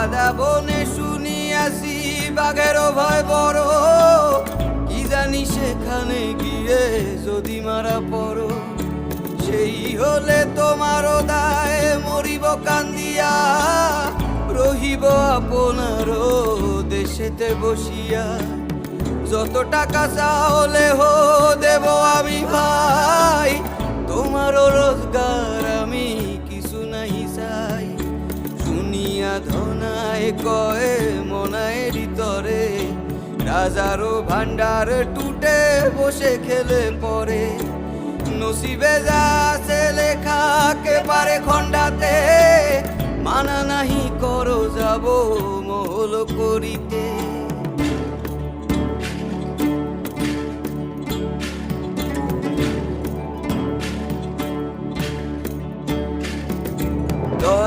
বাদা বনে শুনিয়াছি বাঘেরও ভয় বড়, কি জানি সেখানে গিয়ে যদি মারা পড়ো, সেই হলে তোমারও দায় মরিব কান্দিয়া, রহিব আপনারও দেশেতে বসিয়া। যত টাকা চাওলে হো দেব আমি ভাই, তোমারও রোজগার আমি কিছু নাই চাই। শুনিয়া ধনায় কয়ে মনায় ভিতরে, রাজারও ভান্ডার টুটে বসে খেলে পরে। নসিবে যা আছে লেখা কে পারে খণ্ডাতে, মানা নাহি করো যাব মহল করিতে।